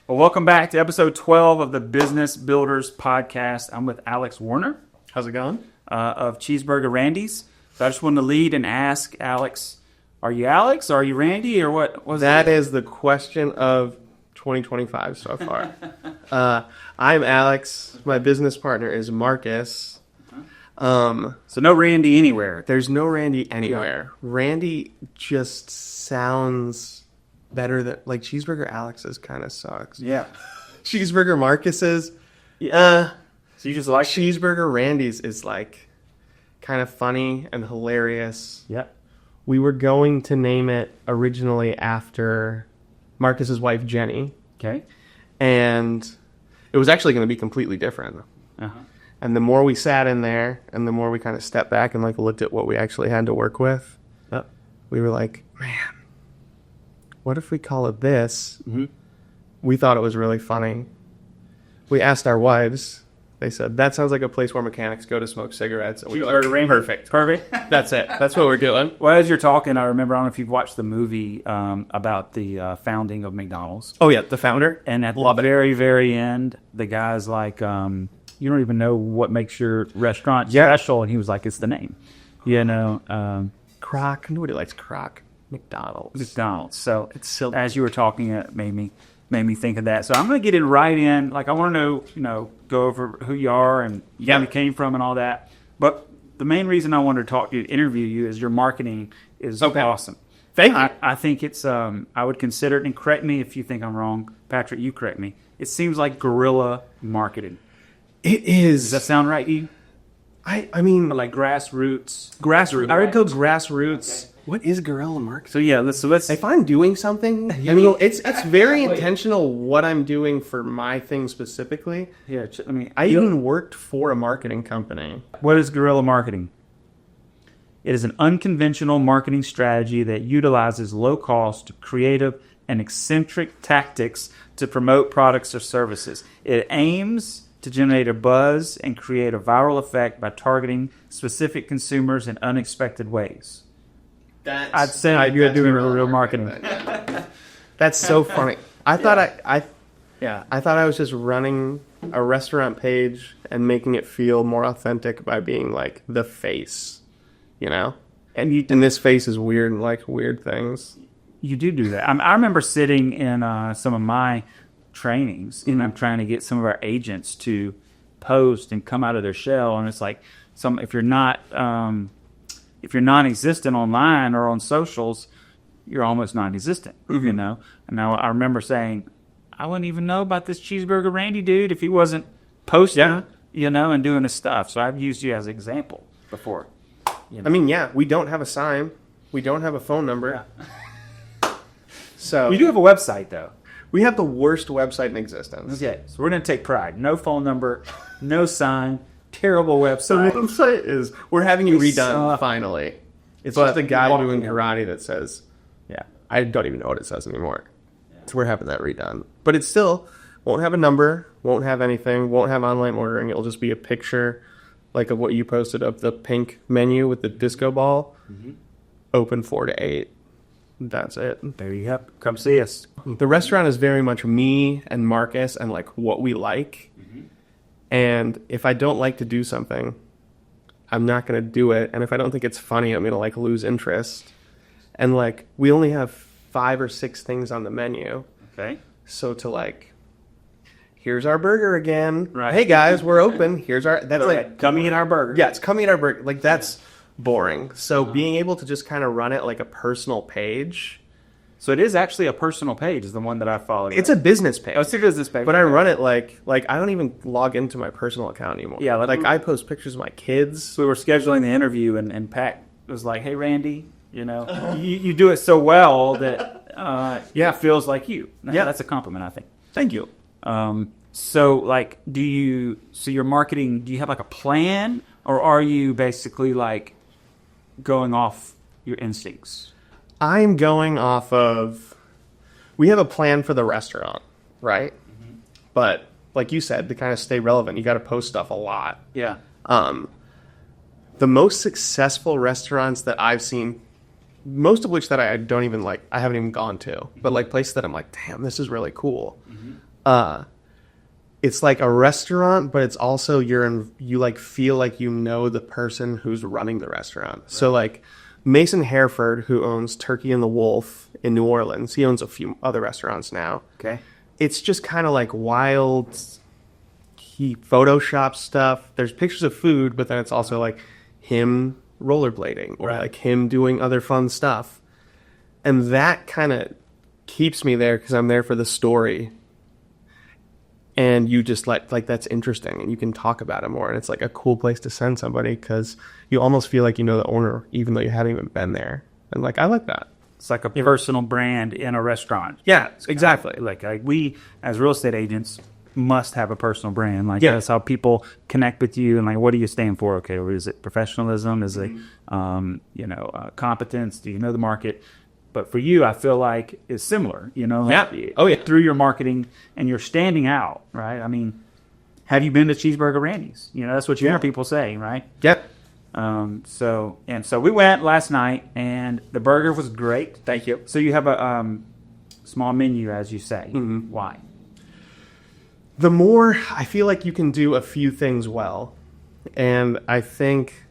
Well, welcome back to episode 12 of the Business Builders Podcast. I'm with Alex Warner. How's it going? Of Cheeseburger Randy's. So I just wanted to lead and ask Alex, are you Alex? Or are you Randy? Or what? That is the question of 2025 so far. I'm Alex. My business partner is Marcus. So no Randy anywhere. There's no Randy anywhere. Yeah. Randy just sounds better than, like, Cheeseburger Alex's kind of sucks. Yeah. Cheeseburger Marcus's, so you just like Cheeseburger Randy's is like kind of funny and hilarious. Yeah. We were going to name it originally after Marcus's wife Jenny. Okay. And it was actually going to be completely different. Uh-huh. And the more we sat in there and the more we kind of stepped back and like looked at what we actually had to work with, we were like, man, what if we call it this? Mm-hmm. We thought it was really funny. We asked our wives. They said, that sounds like a place where mechanics go to smoke cigarettes. And we were like, perfect. That's it. That's what we're doing. Well, as you're talking, I remember, I don't know if you've watched the movie about the founding of McDonald's. Oh, yeah, the founder. And at the very, very end, the guy's like, you don't even know what makes your restaurant special. And he was like, it's the name. Croc. Nobody likes Croc. McDonald's. So it's silly. As you were talking, it made me think of that. So I'm going to get it right in. Like, I want to know, go over who you are and where you came from and all that. But the main reason I wanted to talk to you, interview you, is your marketing is awesome. Thank you. I think it's, I would consider it, and correct me if you think I'm wrong. Patrick, you correct me. It seems like guerrilla marketing. It is. Does that sound right to you? I mean, like grassroots. I would go grassroots. Okay. What is guerrilla marketing? So let's. If I'm doing something, it's very intentional what I'm doing for my thing specifically. Yeah, I even worked for a marketing company. What is guerrilla marketing? It is an unconventional marketing strategy that utilizes low-cost, creative, and eccentric tactics to promote products or services. It aims to generate a buzz and create a viral effect by targeting specific consumers in unexpected ways. I'd say you're doing real marketing. That's so funny. I thought I thought I was just running a restaurant page and making it feel more authentic by being like the face, And this face is weird and like weird things. You do that. I remember sitting in some of my trainings, and I'm trying to get some of our agents to post and come out of their shell, and it's like if you're non-existent online or on socials, you're almost non-existent, And now I remember saying, I wouldn't even know about this Cheeseburger Randy dude if he wasn't posting, and doing his stuff. So I've used you as an example before. We don't have a sign. We don't have a phone number. Yeah. So we do have a website, though. We have the worst website in existence. Okay, so we're going to take pride. No phone number, no sign. Terrible website. So the website is, we're having you redone finally. It's just a guy doing karate that says, I don't even know what it says anymore. So we're having that redone. But it still won't have a number, won't have anything, won't have online ordering. It'll just be a picture like of what you posted of the pink menu with the disco ball. Mm-hmm. Open 4 to 8. That's it. There you go. Come see us. The restaurant is very much me and Marcus and like what we like. And if I don't like to do something, I'm not going to do it. And if I don't think it's funny, I'm going to like lose interest. And like, we only have 5 or 6 things on the menu. Okay. So to like, here's our burger again. Right. Hey guys, we're open. Here's our, that's okay. like, come eat our burger. Yeah, it's come eat our burger. Like that's boring. So being able to just kind of run it like a personal page. So it is actually a personal page, is the one that I follow. It's a business page. Oh, it's a business page. But I run it like I don't even log into my personal account anymore. Yeah, I post pictures of my kids. So we were scheduling the interview, and Pat was like, "Hey, Randy, you do it so well that it feels like you." That's a compliment, I think. Thank you. So like, your marketing? Do you have like a plan, or are you basically like going off your instincts? I'm going off of, we have a plan for the restaurant, right? Mm-hmm. But like you said, to kind of stay relevant, you got to post stuff a lot. Yeah. The most successful restaurants that I've seen, most of which that I don't even like, I haven't even gone to, but like places that I'm like, damn, this is really cool. Mm-hmm. It's like a restaurant, but it's also you like feel like you know the person who's running the restaurant. Right. So like Mason Hereford, who owns Turkey and the Wolf in New Orleans, he owns a few other restaurants now. Okay. It's just kind of like wild. He photoshops stuff. There's pictures of food, but then it's also like him rollerblading or like him doing other fun stuff. And that kind of keeps me there because I'm there for the story. And you just like that's interesting and you can talk about it more. And it's like a cool place to send somebody because you almost feel like you know the owner even though you haven't even been there. And like, I like that. It's like a personal brand in a restaurant. Yeah, exactly. Like we as real estate agents must have a personal brand. Like that's how people connect with you. And like, what do you stand for? Okay, or is it professionalism? Is it competence? Do you know the market? But for you, I feel like it's similar, through your marketing, and you're standing out, right? I mean, have you been to Cheeseburger Randy's? That's what you hear people say, right? Yep. So we went last night, and the burger was great. Thank you. So you have a small menu, as you say. Mm-hmm. Why? The more I feel like you can do a few things well, and I think.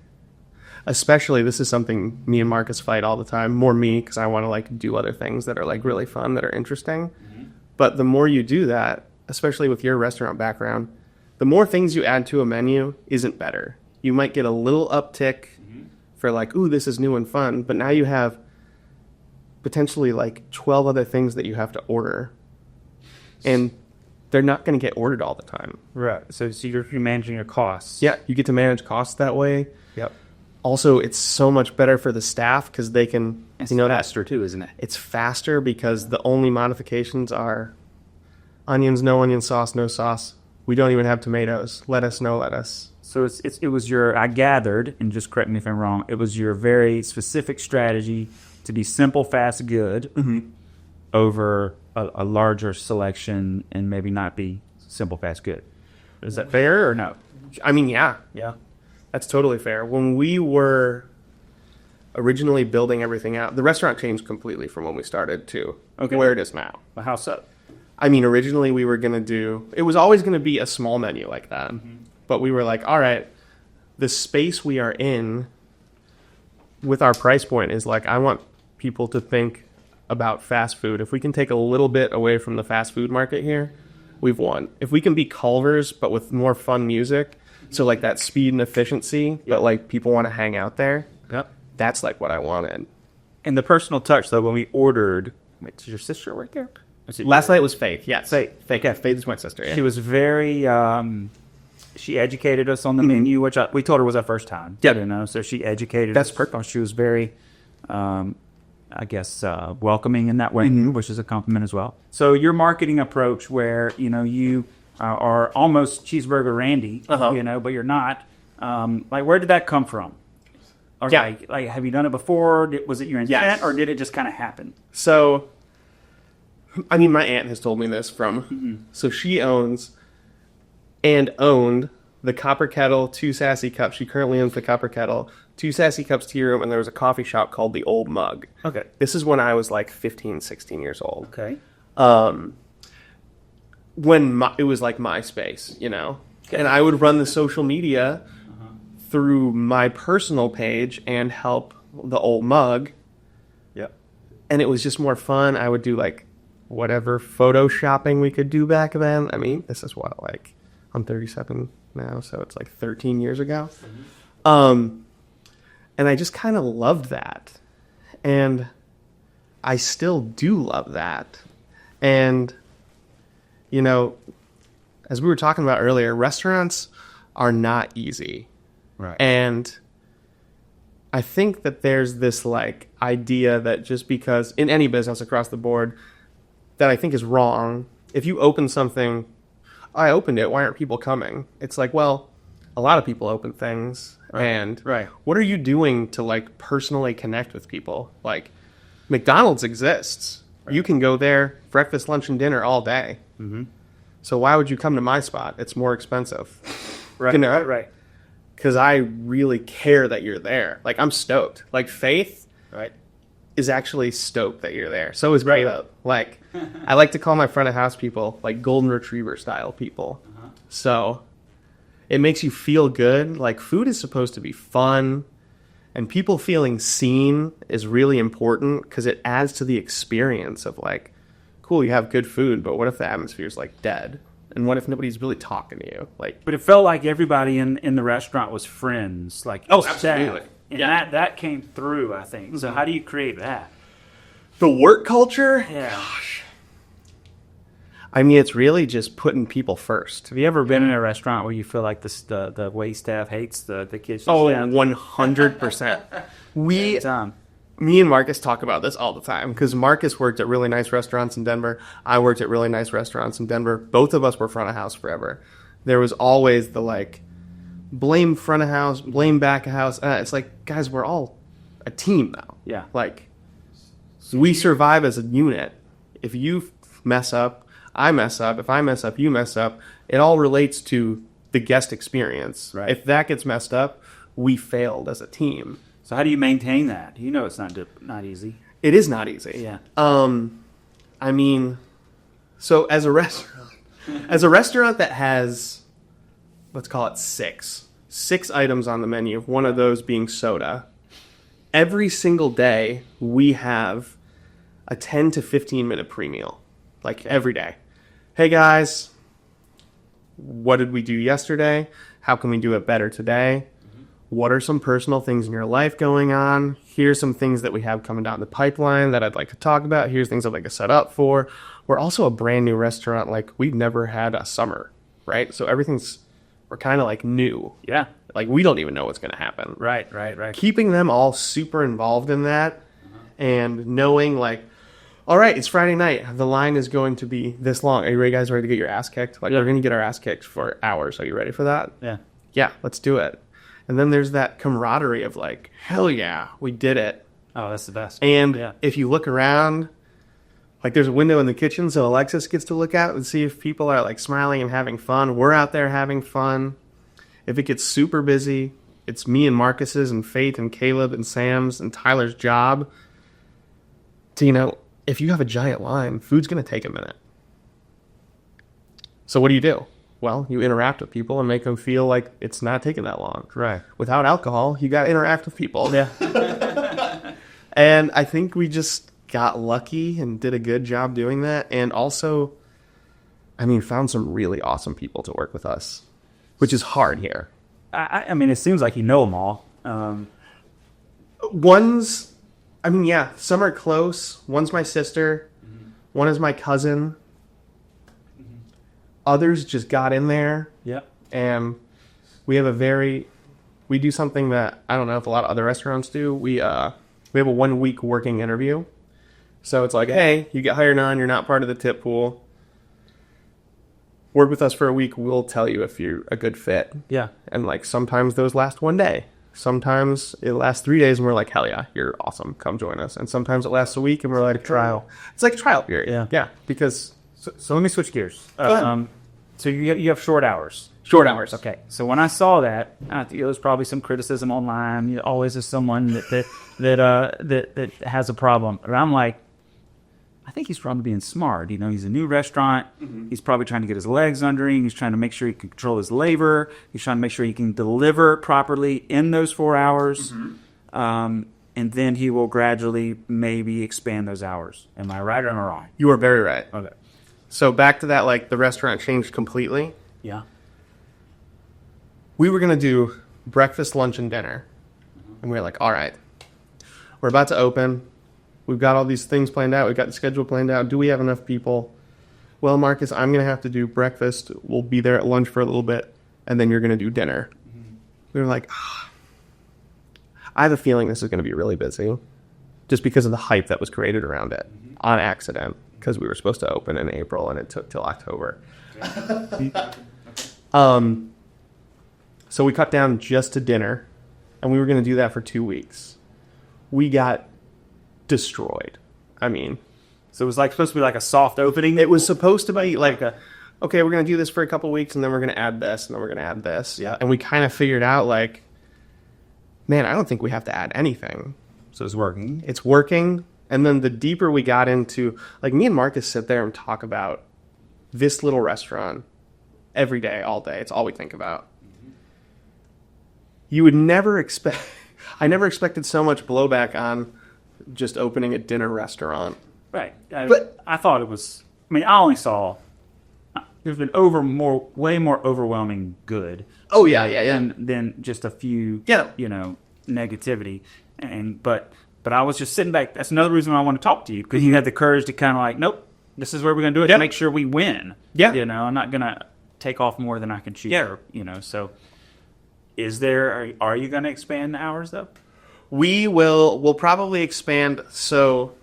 Especially, this is something me and Marcus fight all the time. More me, because I want to like do other things that are like really fun, that are interesting. Mm-hmm. But the more you do that, especially with your restaurant background, the more things you add to a menu isn't better. You might get a little uptick for like, ooh, this is new and fun. But now you have potentially like 12 other things that you have to order. And they're not going to get ordered all the time. Right. So you're managing your costs. Yeah, you get to manage costs that way. Yep. Also, it's so much better for the staff because they can... It's faster too, isn't it? It's faster because the only modifications are onions, no onion sauce, no sauce. We don't even have tomatoes. Lettuce, no lettuce. So it was I gathered, and just correct me if I'm wrong, it was your very specific strategy to be simple, fast, good over a larger selection and maybe not be simple, fast, good. Is that fair or no? I mean, yeah. That's totally fair. When we were originally building everything out, the restaurant changed completely from when we started to where it is now. Well, how so? I mean, originally we were going to do... It was always going to be a small menu like that. Mm-hmm. But we were like, all right, the space we are in with our price point is like, I want people to think about fast food. If we can take a little bit away from the fast food market here, we've won. If we can be Culver's, but with more fun music... So like that speed and efficiency, but like people want to hang out there. Yep. That's like what I wanted. And the personal touch, though, when we ordered... Wait, is your sister right there? Last night was Faith. Yes. Faith. Yeah, Faith is my sister. Yeah. She was very... she educated us on the menu, which we told her was our first time. Yeah. So she educated us. That's perfect. She was very, welcoming in that way, which is a compliment as well. So your marketing approach where, you... are almost Cheeseburger Randy, but you're not. Like, where did that come from? Or like, have you done it before? Was it your intent, or did it just kind of happen? So, I mean, my aunt has told me this from... So she owns and owned the Copper Kettle, 2 Sassy Cups. She currently owns the Copper Kettle, 2 Sassy Cups Tea Room, and there was a coffee shop called the Old Mug. Okay. This is when I was like 15, 16 years old. Okay. When it was like MySpace, Okay. And I would run the social media through my personal page and help the Old Mug. Yep. And it was just more fun. I would do like whatever photoshopping we could do back then. I mean, this is what, like, I'm 37 now, so it's like 13 years ago. And I just kind of loved that. And I still do love that. And... as we were talking about earlier, restaurants are not easy. Right. And I think that there's this like idea that just because in any business across the board that I think is wrong. If you open something, I opened it, why aren't people coming? It's like, well, a lot of people open things. Right. And what are you doing to like personally connect with people? Like McDonald's exists. Right. You can go there breakfast, lunch, and dinner all day. Mm-hmm. So why would you come to my spot? It's more expensive. Right. Right. Because I really care that you're there. Like, I'm stoked. Like, Faith. Right. is actually stoked that you're there. So is Caleb. Like, I like to call my front of house people like golden retriever style people. So it makes you feel good. Like, food is supposed to be fun, and people feeling seen is really important because it adds to the experience of like, cool, you have good food, but what if the atmosphere's like dead? And what if nobody's really talking to you? Like, but it felt like everybody in the restaurant was friends. Like, absolutely. And that came through, I think. So how do you create that? The work culture? Yeah. Gosh. I mean, it's really just putting people first. Have you ever been in a restaurant where you feel like the wait staff hates the kitchen staff? 100%. Me and Marcus talk about this all the time because Marcus worked at really nice restaurants in Denver. I worked at really nice restaurants in Denver. Both of us were front of house forever. There was always the like, blame front of house, blame back of house. It's like, guys, we're all a team now. Yeah. Like, we survive as a unit. If you mess up, I mess up. If I mess up, you mess up. It all relates to the guest experience. Right. If that gets messed up, we failed as a team. So how do you maintain that? You know it's not easy. It is not easy. Yeah. I mean, so as a restaurant that has, let's call it six items on the menu, one of those being soda, every single day we have a 10 to 15 minute pre-meal, like every day. Hey guys, what did we do yesterday? How can we do it better today? What are some personal things in your life going on? Here's some things that we have coming down the pipeline that I'd like to talk about. Here's things I'd like to set up for. We're also a brand new restaurant. Like, we've never had a summer, right? So we're kind of like new. Yeah. Like, we don't even know what's going to happen. Right. Keeping them all super involved in that and knowing like, all right, it's Friday night. The line is going to be this long. Are you guys ready to get your ass kicked? Like, we're going to get our ass kicked for hours. Are you ready for that? Yeah. Yeah, let's do it. And then there's that camaraderie of like, hell yeah, we did it. Oh, that's the best. And if you look around, like there's a window in the kitchen, so Alexis gets to look out and see if people are like smiling and having fun. We're out there having fun. If it gets super busy, it's me and Marcus's and Faith and Caleb and Sam's and Tyler's job to, if you have a giant line, food's going to take a minute. So what do? Well, you interact with people and make them feel like it's not taking that long. Right. Without alcohol, you got to interact with people. Yeah. And I think we just got lucky and did a good job doing that. And also, found some really awesome people to work with us, which is hard here. I mean, it seems like you know them all. Some are close. One's my sister. Mm-hmm. One is my cousin. Mm-hmm. Others just got in there. Yeah. And we do something that I don't know if a lot of other restaurants do. We have a 1 week working interview. So it's like, hey, you get hired on, you're not part of the tip pool. Work with us for a week, we'll tell you if you're a good fit. Yeah. And like sometimes those last 1 day. Sometimes it lasts 3 days and we're like, hell yeah, you're awesome. Come join us. And sometimes it lasts a week and we're like, trial. It's like a trial period. Yeah. Yeah. Because so let me switch gears. So you have short hours. Short hours. Okay. So when I saw that, I think there's probably some criticism online. Always is someone that has a problem. And I'm like, I think he's probably being smart. He's a new restaurant. Mm-hmm. He's probably trying to get his legs under him. He's trying to make sure he can control his labor. He's trying to make sure he can deliver properly in those 4 hours. Mm-hmm. And then he will gradually maybe expand those hours. Am I right or am I wrong? You are very right. Okay. So back to that, like the restaurant changed completely. Yeah. We were going to do breakfast, lunch, and dinner. And we were like, all right, we're about to open. We've got all these things planned out. We've got the schedule planned out. Do we have enough people? Well, Marcus, I'm going to have to do breakfast. We'll be there at lunch for a little bit. And then you're going to do dinner. Mm-hmm. We were like, I have a feeling this is going to be really busy. Just because of the hype that was created around it. Mm-hmm. On accident. Because we were supposed to open in April and it took till October. So we cut down just to dinner. And we were going to do that for 2 weeks. We got destroyed. So it was supposed to be like a soft opening? It was supposed to be like okay, we're going to do this for a couple weeks, and then we're going to add this, and then we're going to add this. Yeah. And we kind of figured out, man, I don't think we have to add anything. So it's working. It's working. And then the deeper we got into, like, me and Marcus sit there and talk about this little restaurant every day, all day. It's all we think about. You would never expect, I never expected so much blowback on just opening a dinner restaurant. Right. But I thought it was, I mean, I only saw, there's been way more overwhelming good. Oh, yeah. Than just a few, Yeah. Negativity. But I was just sitting back. That's another reason why I want to talk to you, because you had the courage to kind of like, nope, this is where we're going to do it to make sure we win. Yeah. I'm not going to take off more than I can chew. Yeah. So are you going to expand the hours though? We'll probably expand. So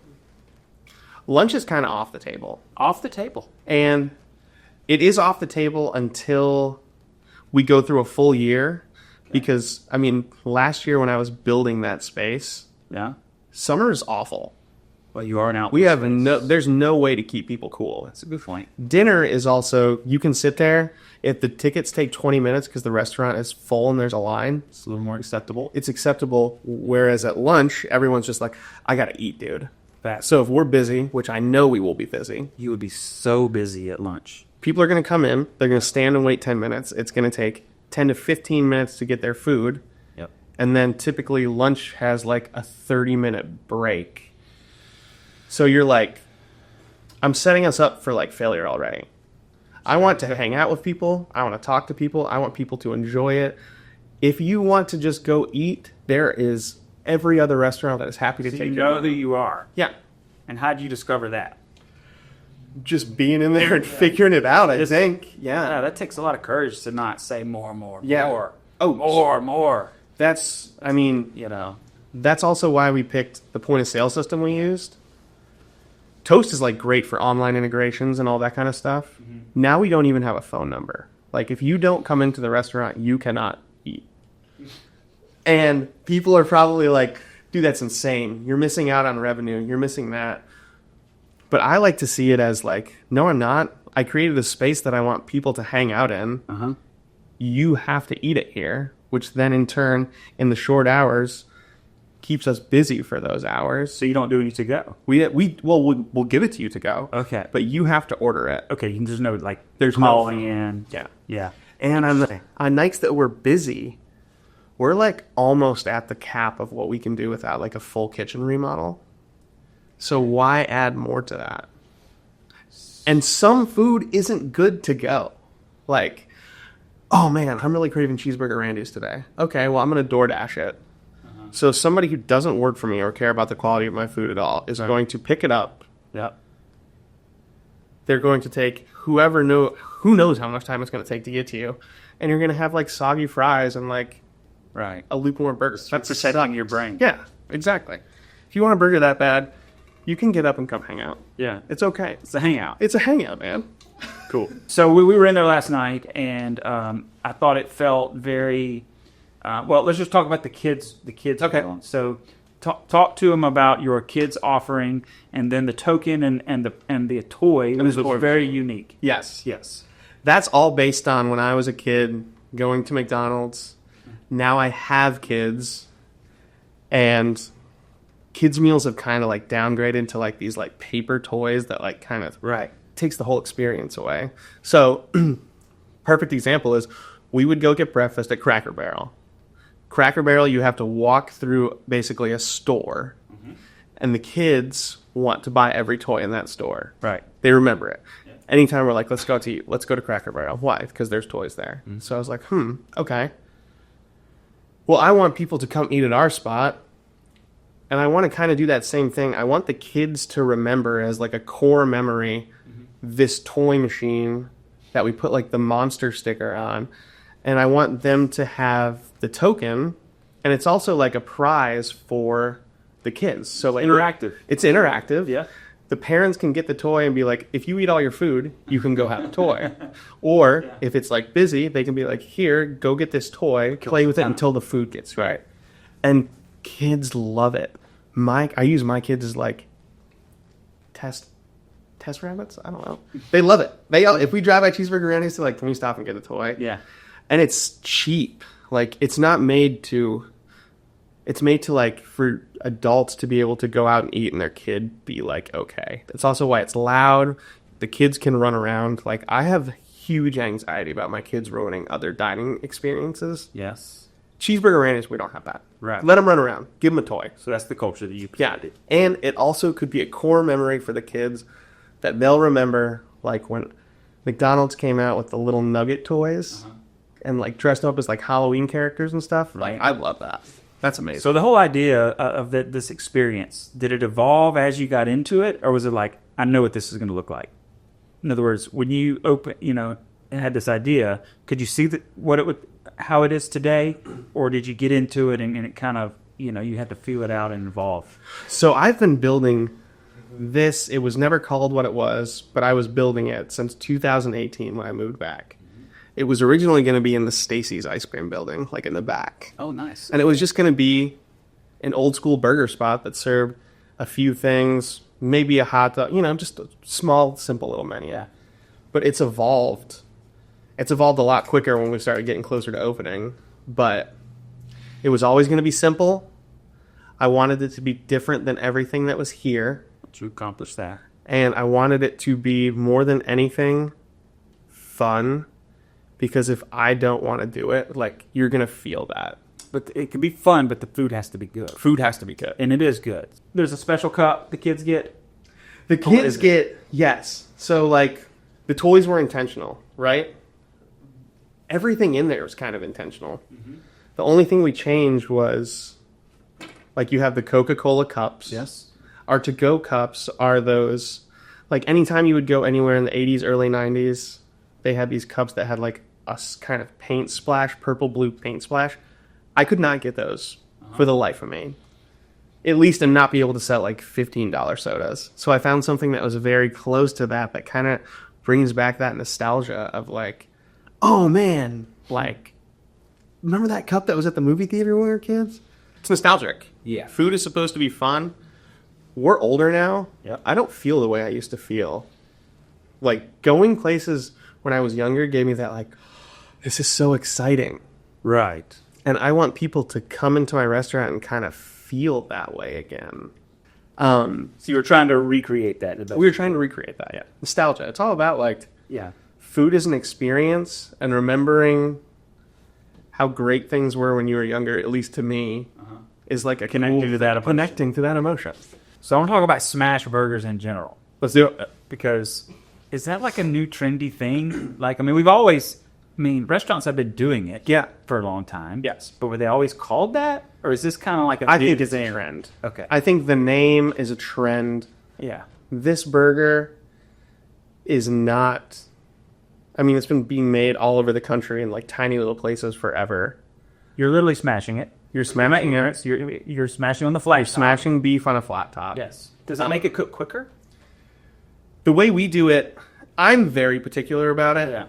lunch is kind of off the table. Off the table. And it is off the table until we go through a full year. Okay. Because, I mean, last year when I was building that space, summer is awful. Well, you are an outdoor We have space. There's no way to keep people cool. That's a good point. Dinner is also, you can sit there. If the tickets take 20 minutes because the restaurant is full and there's a line, It's a little more acceptable. it's acceptable. Whereas at lunch, everyone's just like, I got to eat, dude. Fact. So if we're busy, which I know we will be busy, You would be so busy at lunch. people are going to come in. They're going to stand and wait 10 minutes. It's going to take 10 to 15 minutes to get their food. Yep. And then typically lunch has like a 30-minute break. So you're like, I'm setting us up for like failure already. I want to hang out with people. I want to talk to people. I want people to enjoy it. If you want to just go eat, there is every other restaurant that is happy to So take you you. know that you are. Yeah. And how did you discover that? Just being in there and figuring it out, I think. Yeah. That takes a lot of courage to not say more. Yeah. More. Oh, More. That's, I mean, that's also why we picked the point of sale system we used. Toast is like great for online integrations and all that kind of stuff. Mm-hmm. Now we don't even have a phone number. Like if you don't come into the restaurant, you cannot eat. And people are probably like, dude, that's insane. You're missing out on revenue. You're missing that. But I like to see it as like, no, I'm not. I created a space that I want people to hang out in. Uh-huh. You have to eat it here, which then in turn, in the short hours, keeps us busy for those hours. So you don't do any to go. We'll give it to you to go. Okay. But you have to order it. Okay, there's no There's calling in. Yeah. And on nights that we're busy, we're like almost at the cap of what we can do without like a full kitchen remodel. So why add more to that? And some food isn't good to go. Like, oh man, I'm really craving Cheeseburger Randy's today. Okay, well, I'm going to DoorDash it. So somebody who doesn't work for me or care about the quality of my food at all is going to pick it up. Yep. They're going to take who knows how much time it's going to take to get to you. And you're going to have like soggy fries and like a lukewarm burger. That's protecting your brain. Yeah, exactly. If you want a burger that bad, you can get up and come hang out. Yeah. It's okay. It's a hangout. It's a hangout, man. Cool. So we were in there last night, and I thought it felt very... well, let's just talk about the kids. Okay. So talk to them about your kids offering, and then the token and the toy. It was very unique. Yes. That's all based on when I was a kid going to McDonald's. Now I have kids, and kids meals have kind of like downgraded to like these like paper toys that like kind of takes the whole experience away. So perfect example is we would go get breakfast at Cracker Barrel. Cracker Barrel, you have to walk through basically a store, and the kids want to buy every toy in that store. Right. They remember it. Yeah. Anytime we're like, let's go to eat, let's go to Cracker Barrel. Why? Because there's toys there. Mm-hmm. So I was like, okay. Well, I want people to come eat at our spot, and I want to kind of do that same thing. I want the kids to remember as like a core memory this toy machine that we put like the monster sticker on, and I want them to have the token, and it's also like a prize for the kids. So like interactive. It's interactive. Yeah. The parents can get the toy and be like, if you eat all your food, you can go have a toy. Or if it's like busy, they can be like, here, go get this toy, play with it until the food gets right. And kids love it. I use my kids as like test rabbits. I don't know. They love it. If we drive by Cheeseburger Randy's, they're like, can we stop and get a toy? Yeah. And it's cheap. Like, it's not made to It's made to like for adults to be able to go out and eat and their kid be like okay. That's also why it's loud. The kids can run around. Like I have huge anxiety about my kids ruining other dining experiences. Yes. Cheeseburger Randy's, we don't have that. Right. Let them run around. Give them a toy. So that's the culture that you created. Yeah. And it also could be a core memory for the kids that they'll remember, like when McDonald's came out with the little nugget toys and like dressed up as like Halloween characters and stuff. Right. Like I love that. That's amazing. So the whole idea of this experience, did it evolve as you got into it, or was it like, I know what this is going to look like? In other words, when you had this idea, could you see how it is today, or did you get into it and it kind of, you had to feel it out and evolve? So I've been building this. It was never called what it was, but I was building it since 2018 when I moved back. It was originally going to be in the Stacy's ice cream building, like in the back. Oh, nice. And it was just going to be an old school burger spot that served a few things, maybe a hot dog, just a small, simple little menu. Yeah. But it's evolved. It's evolved a lot quicker when we started getting closer to opening. But it was always going to be simple. I wanted it to be different than everything that was here. To accomplish that. And I wanted it to be more than anything fun. Because if I don't want to do it, like, you're going to feel that. But it can be fun, but the food has to be good. Food has to be good. And it is good. There's a special cup the kids get. The kids get, yes. So, like, the toys were intentional, right? Everything in there was kind of intentional. Mm-hmm. The only thing we changed was, like, you have the Coca-Cola cups. Yes. Our to-go cups are those, like, anytime you would go anywhere in the 80s, early 90s, they had these cups that had, like, a kind of paint splash, purple-blue paint splash. I could not get those for the life of me. At least and not be able to sell, like, $15 sodas. So I found something that was very close to that kind of brings back that nostalgia of, like, oh, man, like, remember that cup that was at the movie theater when we were kids? It's nostalgic. Yeah. Food is supposed to be fun. We're older now. Yep. I don't feel the way I used to feel. Like, going places when I was younger gave me that, like, this is so exciting. Right. And I want people to come into my restaurant and kind of feel that way again. So you were trying to recreate that. We were trying to recreate that, yeah. Nostalgia. It's all about, like, food is an experience, and remembering how great things were when you were younger, at least to me, is like a connecting to that emotion. So I want to talk about smash burgers in general. Let's do it. Because is that like a new trendy thing? Like, I mean, restaurants have been doing it for a long time. Yes. But were they always called that? Or is this kind of like I think it's a trend. Okay. I think the name is a trend. Yeah. This burger is not... I mean, it's been being made all over the country in, like, tiny little places forever. You're literally smashing it. You're smashing it. You're smashing on the flat top. Smashing beef on a flat top. Yes. Does that make it cook quicker? The way we do it, I'm very particular about it. Yeah.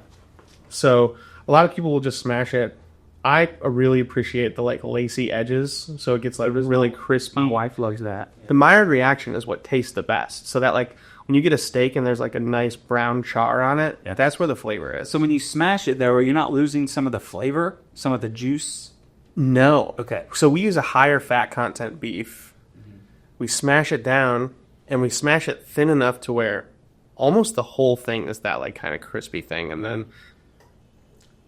So a lot of people will just smash it. I really appreciate the, like, lacy edges, so it gets, like, really crispy. My wife loves that. The Maillard reaction is what tastes the best. So that, like, when you get a steak and there's, like, a nice brown char on it, that's where the flavor is. So when you smash it, though, are you not losing some of the flavor, some of the juice? No. Okay. So we use a higher fat content beef. Mm-hmm. We smash it down, and we smash it thin enough to where almost the whole thing is that, like, kind of crispy thing, and then...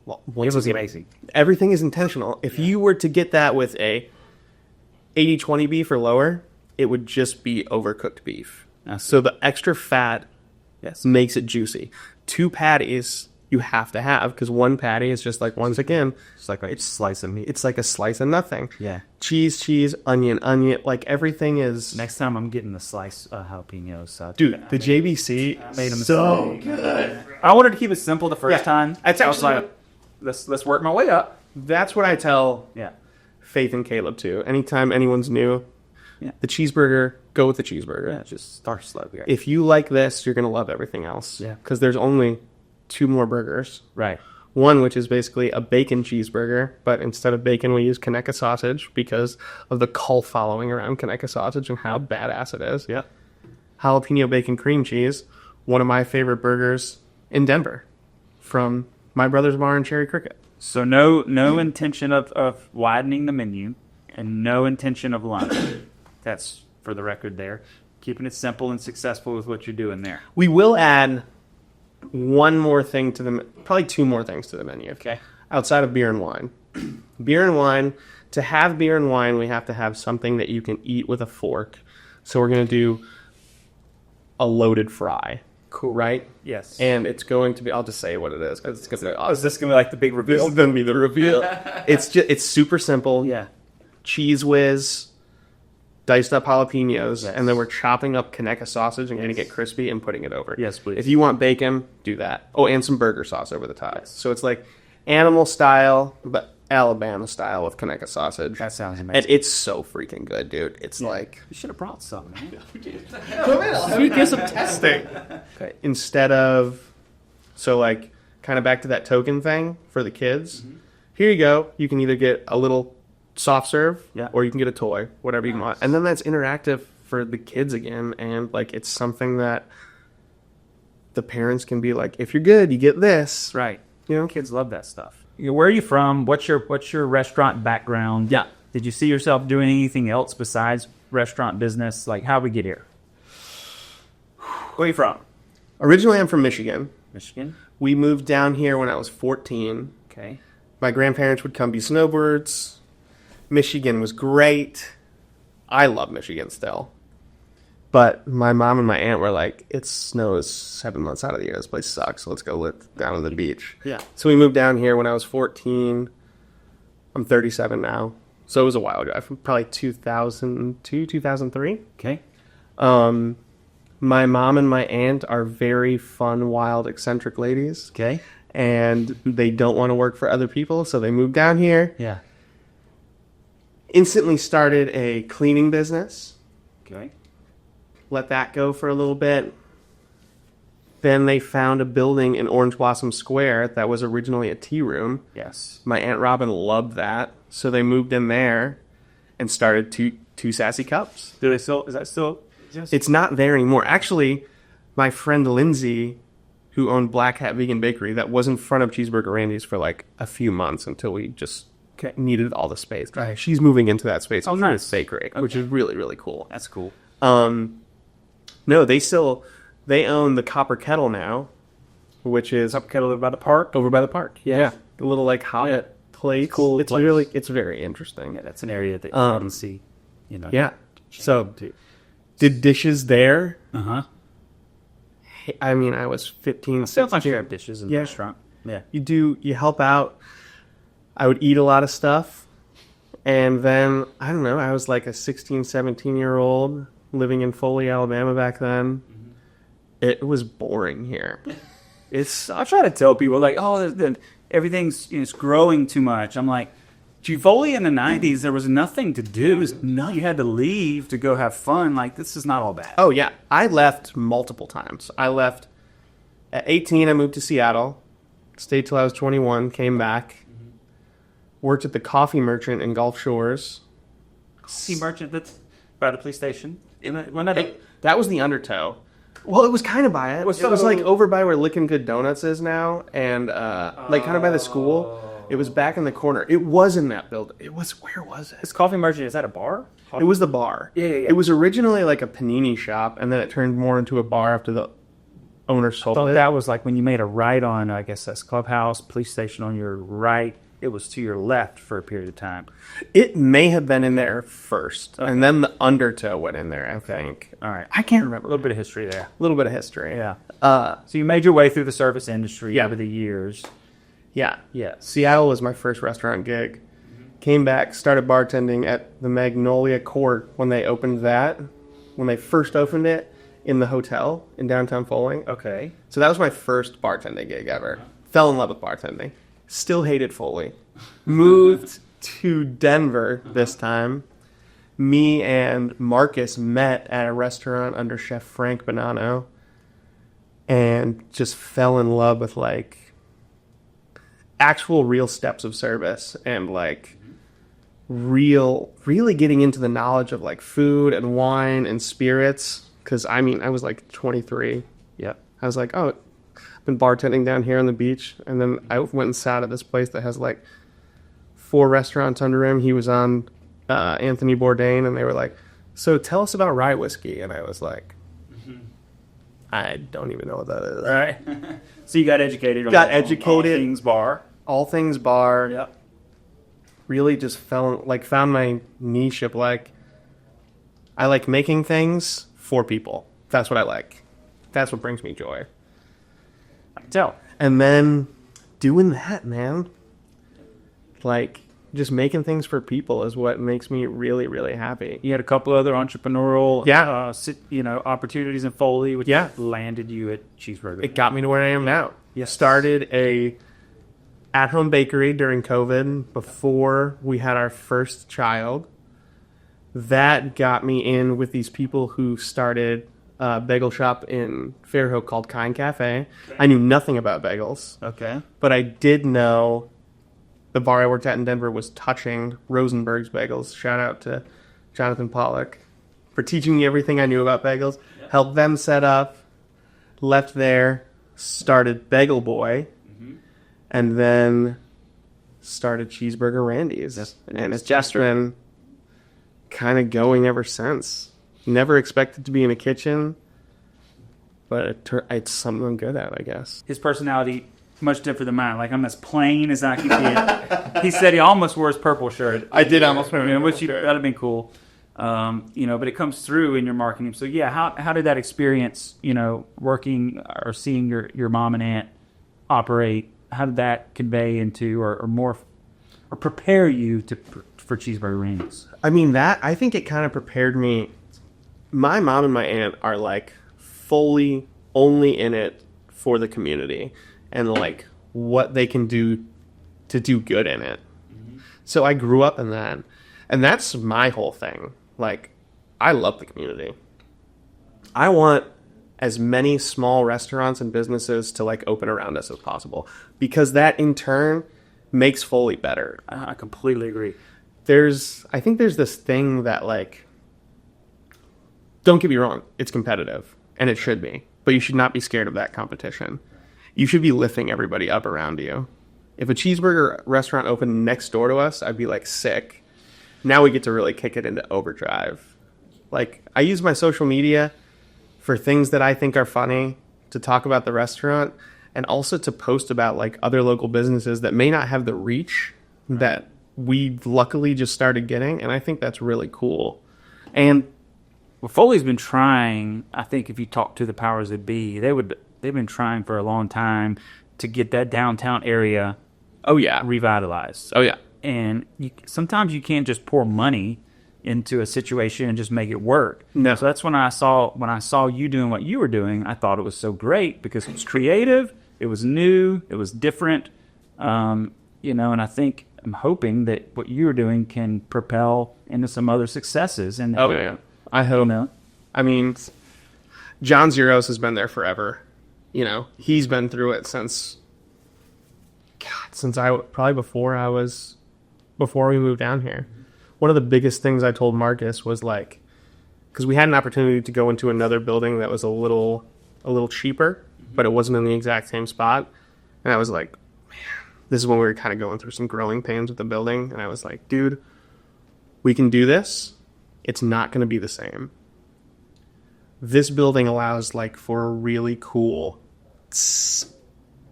Well, it was amazing. Everything is intentional. If you were to get that with a 80-20 beef or lower, it would just be overcooked beef. So the extra fat makes it juicy. 2 patties you have to have, because 1 patty is just like, once again, it's like a slice of meat. It's like a slice of nothing. Yeah. Cheese, onion, like everything is... Next time I'm getting the slice jalapenos. Dude, the JBC made them so good. I wanted to keep it simple the first time. It's I was like, let's work my way up. That's what I tell Faith and Caleb too. Anytime anyone's new, the cheeseburger, go with the cheeseburger. Yeah, just start slow. Yeah. If you like this, you're going to love everything else. Yeah. Because there's only 2 more burgers. Right. One, which is basically a bacon cheeseburger, but instead of bacon, we use Conecuh sausage because of the cult following around Conecuh sausage and how badass it is. Yeah. Jalapeno bacon cream cheese, one of my favorite burgers in Denver from My Brother's Bar and Cherry Cricket. So no intention of widening the menu. and no intention of lunch. That's for the record there. Keeping it simple and successful with what you're doing there. We will add one more thing to the, probably two more things to the menu. Okay. Outside of beer and wine. Beer and wine. To have beer and wine, we have to have something that you can eat with a fork. So we're going to do a loaded fry. Cool. Right? Yes. And it's going to be, I'll just say what it is. It's gonna, is this going to be like the big reveal? This is going to be the reveal. It's super simple. Yeah. Cheese whiz, diced up jalapenos, and then we're chopping up Conecuh sausage and getting it crispy and putting it over. Yes, please. If you want bacon, do that. Oh, and some burger sauce over the top. Yes. So it's like animal style, but Alabama style with Conecuh sausage. That sounds amazing. And it's so freaking good, dude. It's like... You should have brought some, man. Come in, I'll have you get some testing. Okay. Instead of... So, like, kind of back to that token thing for the kids. Mm-hmm. Here you go. You can either get a little soft serve, or you can get a toy, whatever you want. And then that's interactive for the kids again. And, like, it's something that the parents can be like, if you're good, you get this. Right. You know? Kids love that stuff. Where are you from? What's your restaurant background? Yeah. Did you see yourself doing anything else besides restaurant business? Like, how'd we get here? Where are you from? Originally, I'm from Michigan. Michigan? We moved down here when I was 14. Okay. My grandparents would come be snowbirds. Michigan was great. I love Michigan still. But my mom and my aunt were like, it snows 7 months out of the year. This place sucks. Let's go live down on the beach. Yeah. So we moved down here when I was 14. I'm 37 now. So it was a while ago. Probably 2002, 2003. Okay. My mom and my aunt are very fun, wild, eccentric ladies. Okay. And they don't want to work for other people, so they moved down here. Yeah. Instantly started a cleaning business. Okay. Let that go for a little bit. Then they found a building in Orange Blossom Square that was originally a tea room. Yes. My Aunt Robin loved that, so they moved in there and started two Sassy Cups. Do they still? Is that still? It's not there anymore. Actually, my friend Lindsay, who owned Black Hat Vegan Bakery, that was in front of Cheeseburger Randy's for like a few months until we just needed all the space. Right. She's moving into that space. Oh, nice. Bakery, which is really, really cool. That's cool. No, they own the Copper Kettle now, which is Copper Kettle over by the park. Over by the park. Yeah. The little like hot place. Cool. It's really, it's very interesting. Yeah, that's an area that you can see. You know. Yeah. So, did dishes there. I mean, I was 15. Sounds like you have dishes in the restaurant. Yeah. You help out. I would eat a lot of stuff. And then, I don't know, I was like a 16, 17-year-old living in Foley, Alabama back then. Mm-hmm. It was boring here. I try to tell people, like, everything's it's growing too much. I'm like, Foley in the 90s, there was nothing to do. You had to leave to go have fun. Like, this is not all bad. Oh, yeah. I left multiple times. I left at 18. I moved to Seattle. Stayed till I was 21. Came back. Worked at the Coffee Merchant in Gulf Shores. Coffee Merchant, that's by the police station. That was the Undertow. Well, it was kind of by it. It was like over by where Lickin' Good Donuts is now. And like kind of by the school. It was back in the corner. It was in that building. Where was it? This Coffee Merchant, is that a bar? It was the bar. Yeah. It was originally like a panini shop, and then it turned more into a bar after the owner sold it. That was like when you made a right on, I guess that's Clubhouse, police station on your right. It was to your left for a period of time. It may have been in there first, and then the Undertow went in there, I think. All right. I can't remember. A little bit of history there. A little bit of history. Yeah. So you made your way through the service industry over the years. Yeah. Yeah. Seattle was my first restaurant gig. Came back, started bartending at the Magnolia Court when they opened that. When they first opened it in the hotel in downtown Foley. Okay. So that was my first bartending gig ever. Fell in love with bartending. Still hated Foley. Moved to Denver this time. Me and Marcus met at a restaurant under Chef Frank Bonanno. And just fell in love with like actual real steps of service and like really getting into the knowledge of like food and wine and spirits. Because I mean, I was like 23. Yep. I was like, oh, I've been bartending down here on the beach. And then I went and sat at this place that has like 4 restaurants under him. He was on Anthony Bourdain, and they were like, so tell us about rye whiskey. And I was like, I don't even know what that is. Right. So you got educated. Got on educated. All things bar. All things bar. Yep. Really just found my niche of like, I like making things for people. That's what I like. That's what brings me joy. I can tell. And then doing that, man. Like, just making things for people is what makes me really, really happy. You had a couple other entrepreneurial opportunities in Foley, which landed you at Cheeseburger. It got me to where I am now. Yes. Started a at-home bakery during COVID before we had our first child. That got me in with these people who started a bagel shop in Fairhope called Kind Cafe. I knew nothing about bagels. Okay. But I did know the bar I worked at in Denver was touching Rosenberg's bagels. Shout out to Jonathan Pollock for teaching me everything I knew about bagels. Yep. Helped them set up. Left there. Started Bagel Boy. Mm-hmm. And then started Cheeseburger Randy's. Yes. And it's just been kind of going ever since. Never expected to be in a kitchen. But it's something I'm good at, I guess. His personality... much different than mine. Like, I'm as plain as I can get. He said he almost wore his purple shirt. I did almost wear my which that'd have been cool. But it comes through in your marketing. So yeah, how did that experience, working or seeing your mom and aunt operate, how did that convey into or more or prepare you for Cheeseburger Randy's? I mean, I think it kind of prepared me. My mom and my aunt are like fully only in it for the community and like what they can do to do good in it. Mm-hmm. So I grew up in that. And that's my whole thing. Like, I love the community. I want as many small restaurants and businesses to like open around us as possible because that in turn makes Foley better. I completely agree. I think there's this thing that like, don't get me wrong, it's competitive and it should be, but you should not be scared of that competition. You should be lifting everybody up around you. If a cheeseburger restaurant opened next door to us, I'd be like sick. Now we get to really kick it into overdrive. Like, I use my social media for things that I think are funny, to talk about the restaurant, and also to post about like other local businesses that may not have the reach that we luckily just started getting. And I think that's really cool. And Foley's been trying, I think if you talk to the powers that be, they've been trying for a long time to get that downtown area revitalized. Oh, yeah. And sometimes you can't just pour money into a situation and just make it work. No. So that's when I saw you doing what you were doing, I thought it was so great because it was creative, it was new, it was different, and I think I'm hoping that what you were doing can propel into some other successes. And I hope. I mean, John Zeros has been there forever. He's been through it since before we moved down here. One of the biggest things I told Marcus was like, because we had an opportunity to go into another building that was a little cheaper, but it wasn't in the exact same spot. And I was like, man, this is when we were kind of going through some growing pains with the building. And I was like, dude, we can do this. It's not going to be the same. This building allows like for a really cool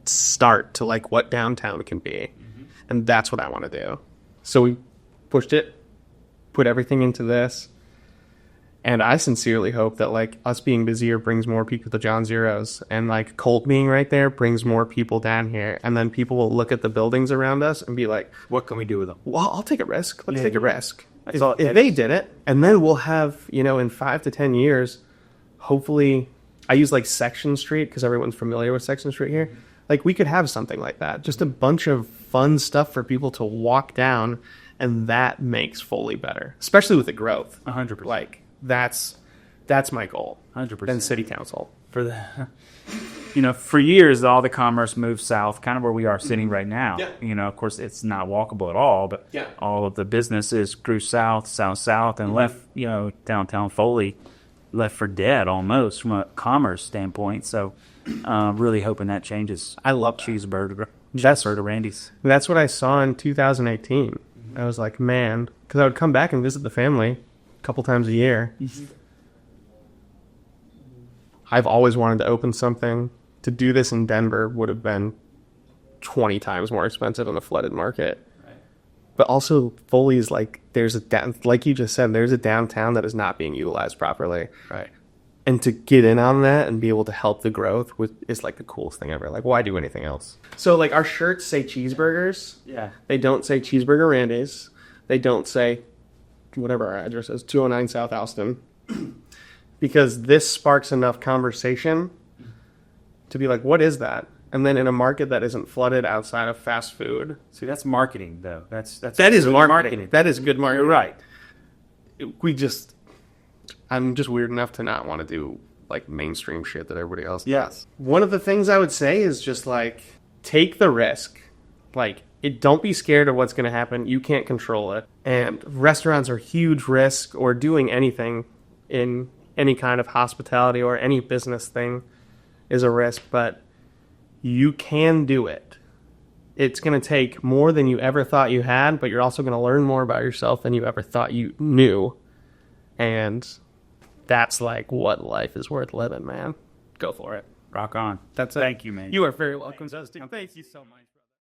start to like what downtown can be. Mm-hmm. And that's what I want to do. So we pushed it, put everything into this. And I sincerely hope that like us being busier brings more people to John Zero's, and like Colt being right there brings more people down here. And then people will look at the buildings around us and be like, what can we do with them? Well, I'll take a risk. Let's take a risk. If they did it, and then we'll have, in 5 to 10 years, hopefully, I use like Section Street because everyone's familiar with Section Street here. Like, we could have something like that. Just a bunch of fun stuff for people to walk down, and that makes Foley better, especially with the growth. 100%. Like, that's my goal. 100%. Than city council. For years, all the commerce moved south, kind of where we are sitting right now. Yeah. Of course, it's not walkable at all, but all of the businesses grew south, and left, downtown Foley left for dead almost from a commerce standpoint. So, really hoping that changes. I love Cheeseburger Randy's. That's what I saw in 2018. Mm-hmm. I was like, man, because I would come back and visit the family a couple times a year. I've always wanted to open something. To do this in Denver would have been 20 times more expensive in a flooded market. Right. But also, Foley is like, like you just said, there's a downtown that is not being utilized properly. Right. And to get in on that and be able to help the growth is like the coolest thing ever. Like, why do anything else? So, like, our shirts say cheeseburgers. Yeah. They don't say Cheeseburger Randy's. They don't say whatever our address is, 209 South Alston. Because this sparks enough conversation to be like, what is that? And then in a market that isn't flooded outside of fast food. See, that's marketing, though. That is marketing. That is good marketing. You're right. I'm just weird enough to not want to do like mainstream shit that everybody else does. Yes. One of the things I would say is just like, take the risk. Like, don't be scared of what's going to happen. You can't control it. And restaurants are huge risk, or doing anything in any kind of hospitality or any business thing is a risk, but you can do it. It's going to take more than you ever thought you had, but you're also going to learn more about yourself than you ever thought you knew. And that's like what life is worth living, man. Go for it. Rock on. That's it. Thank you, man. You are very welcome, Justin. Thank you so much.